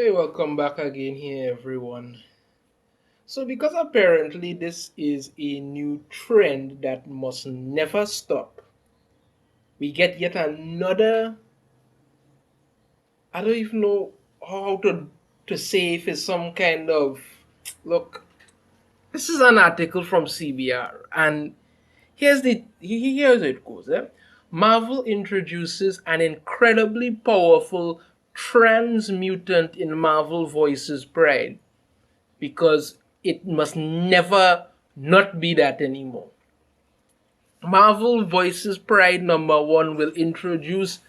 Hey, welcome back again here, everyone. So, because apparently this is a new trend that must never stop, we get yet another. I don't even know how to say if it's some kind of. Look, this is an article from CBR, and here's how it goes. Marvel introduces an incredibly powerful trans mutant in Marvel Voices Pride because it must never not be that anymore. Marvel Voices Pride #1 will introduce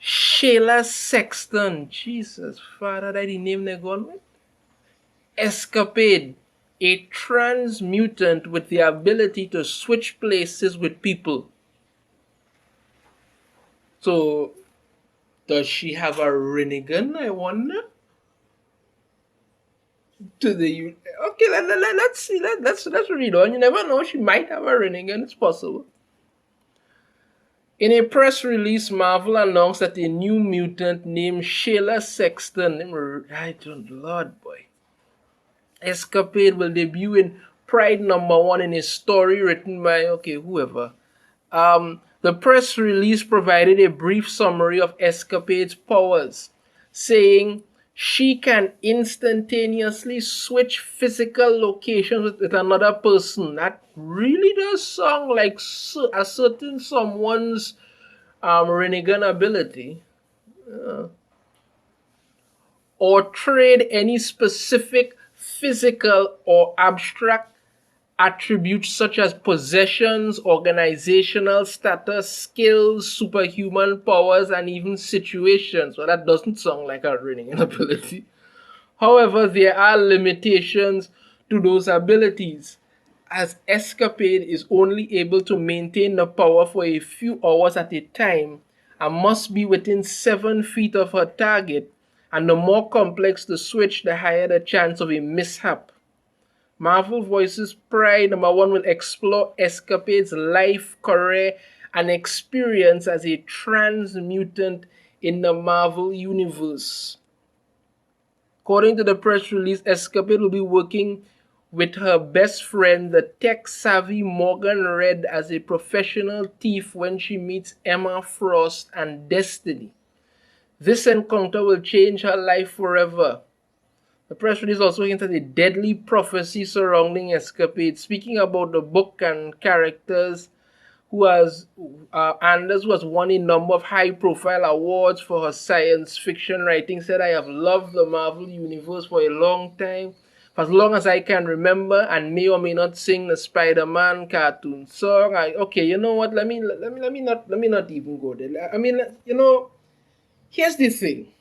Shayla Sexton. Jesus, Father, that the name they're going with? Escapade, a trans mutant with the ability to switch places with people. So, does she have a Rinnegan, I wonder? To the okay, let's see. Let's read on. You never know. She might have a Rinnegan. It's possible. In a press release, Marvel announced that a new mutant named Shayla Sexton, I don't, Lord boy, Escapade will debut in Pride #1 in a story written by, okay, whoever. The press release provided a brief summary of Escapade's powers, saying she can instantaneously switch physical locations with another person. That really does sound like a certain someone's Renegan ability, or trade any specific physical or abstract attributes such as possessions, organizational status, skills, superhuman powers, and even situations. Well, that doesn't sound like a Renegan ability. However, there are limitations to those abilities, as Escapade is only able to maintain the power for a few hours at a time and must be within 7 feet of her target, and the more complex the switch, the higher the chance of a mishap. Marvel Voices Pride #1 will explore Escapade's life, career, and experience as a trans mutant in the Marvel Universe. According to the press release, Escapade will be working with her best friend, the tech savvy Morgan Red, as a professional thief when she meets Emma Frost and Destiny. This encounter will change her life forever. The press release also hinted at a deadly prophecy surrounding Escapade, speaking about the book and characters who has Anders, who has won a number of high-profile awards for her science fiction writing, said, "I have loved the Marvel universe for a long time, for as long as I can remember, and may or may not sing the Spider-Man cartoon song." Okay, you know what? Let me not even go there. I mean, here's the thing.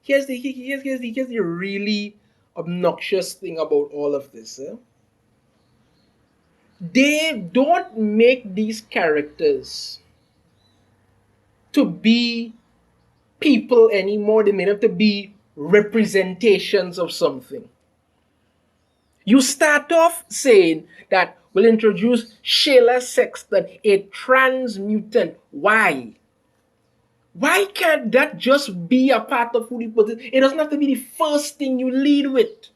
Here's the really obnoxious thing about all of this. They don't make these characters to be people anymore. They made up to be representations of something. You start off saying that we'll introduce Shayla Sexton, a trans mutant. Why? Why can't that just be a part of who the person is? It doesn't have to be the first thing you lead with.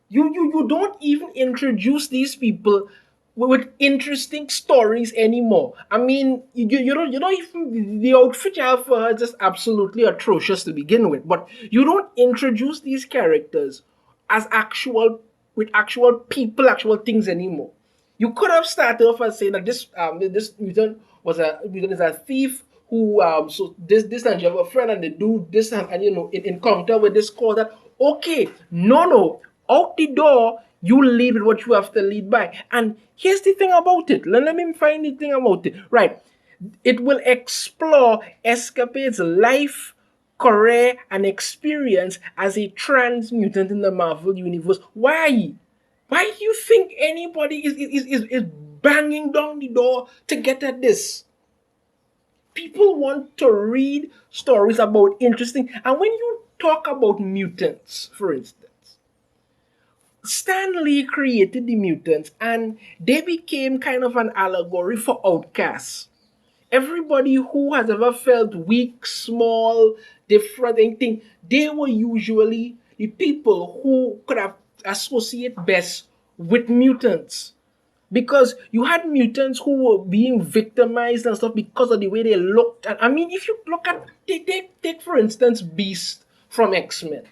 You don't even introduce these people with interesting stories anymore. I mean, you don't even, the outfit you have for her is just absolutely atrocious to begin with. But you don't introduce these characters as actual with actual people, actual things anymore. You could have started off as saying that this mutant is a thief who so this and you have a friend and they do this and encounter with this call that okay, no, out the door you lead with what you have to lead by. And here's the thing about it. Let me find the thing about it. Right. It will explore Escapade's life, career, and experience as a trans mutant in the Marvel Universe. Why? Why do you think anybody is banging down the door to get at this? People want to read stories about interesting. And when you talk about mutants, for instance, Stan Lee created the mutants and they became kind of an allegory for outcasts. Everybody who has ever felt weak, small, different, anything, they were usually the people who could have associate best with mutants. Because you had mutants who were being victimized and stuff because of the way they looked. And I mean, if you look at, take for instance, Beast from X-Men.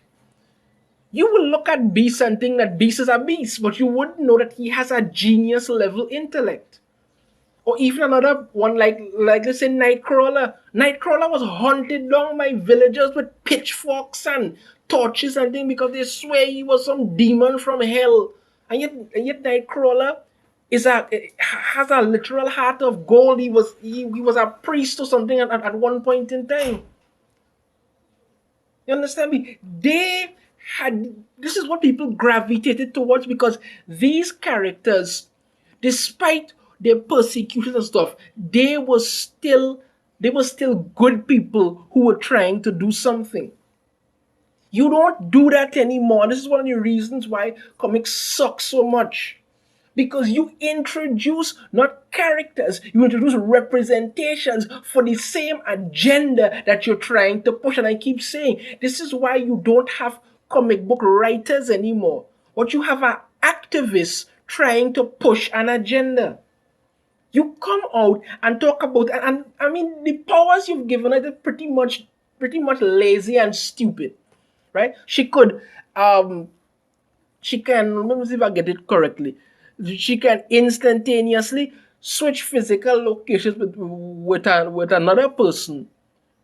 You will look at Beast and think that Beast is a beast, but you wouldn't know that he has a genius level intellect. Or even another one like let's say Nightcrawler. Nightcrawler was hunted down by villagers with pitchforks and torches and things because they swear he was some demon from hell. And yet Nightcrawler is a has a literal heart of gold. He was a priest or something at one point in time. You understand me? They had this is what people gravitated towards because these characters, despite their persecution and stuff, they were still good people who were trying to do something. You don't do that anymore. This is one of the reasons why comics suck so much. Because you introduce not characters, you introduce representations for the same agenda that you're trying to push. And I keep saying, this is why you don't have comic book writers anymore. What you have are activists trying to push an agenda. You come out and talk about, and I mean, the powers you've given her are pretty much lazy and stupid, right? She can let me see if I get it correctly. She can instantaneously switch physical locations with another person,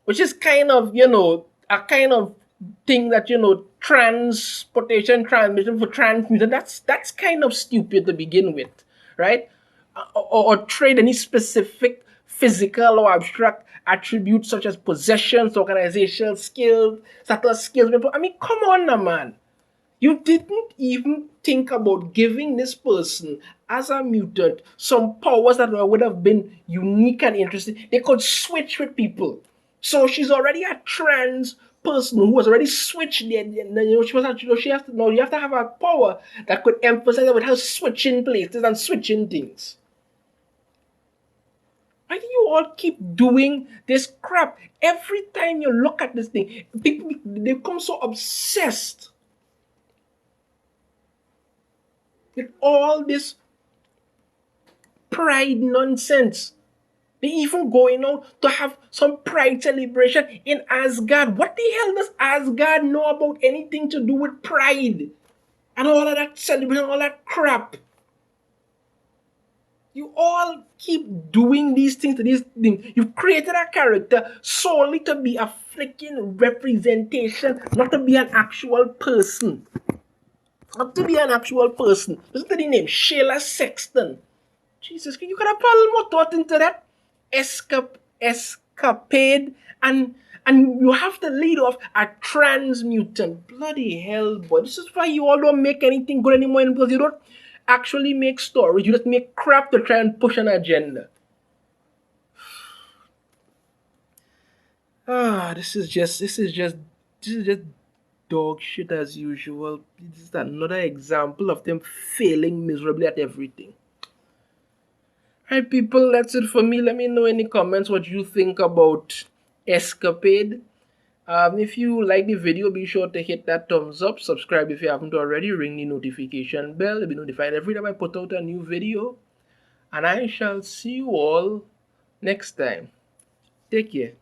which is kind of a kind of thing that transportation transmission for transmutation. That's kind of stupid to begin with, right? Or trade any specific physical or abstract attributes such as possessions, organizational skills, status skills. I mean, come on now, man. You didn't even think about giving this person, as a mutant, some powers that would have been unique and interesting. They could switch with people. So she's already a trans person who has already switched. She has to know you have to have a power that could emphasize with her switching places and switching things. Why do you all keep doing this crap? Every time you look at this thing, people they become so obsessed with all this pride nonsense. They even going out to have some pride celebration in Asgard. What the hell does Asgard know about anything to do with pride? And all of that celebration, all that crap. You all keep doing these things to these things. You've created a character solely to be a freaking representation, not to be an actual person. Not to be an actual person. Listen to the name, Sheila Sexton. Jesus, you could have put a little more thought into that escapade, and you have to lead off a transmutant. Bloody hell, boy! This is why you all don't make anything good anymore because you don't actually make stories. You just make crap to try and push an agenda. This is just dog shit as usual. This is another example of them failing miserably at everything. Hi people, that's it for me. Let me know in the comments what you think about Escapade. If you like the video, be sure to hit that thumbs up, subscribe if you haven't already, ring the notification bell to be notified every time I put out a new video. And I shall see you all next time. Take care.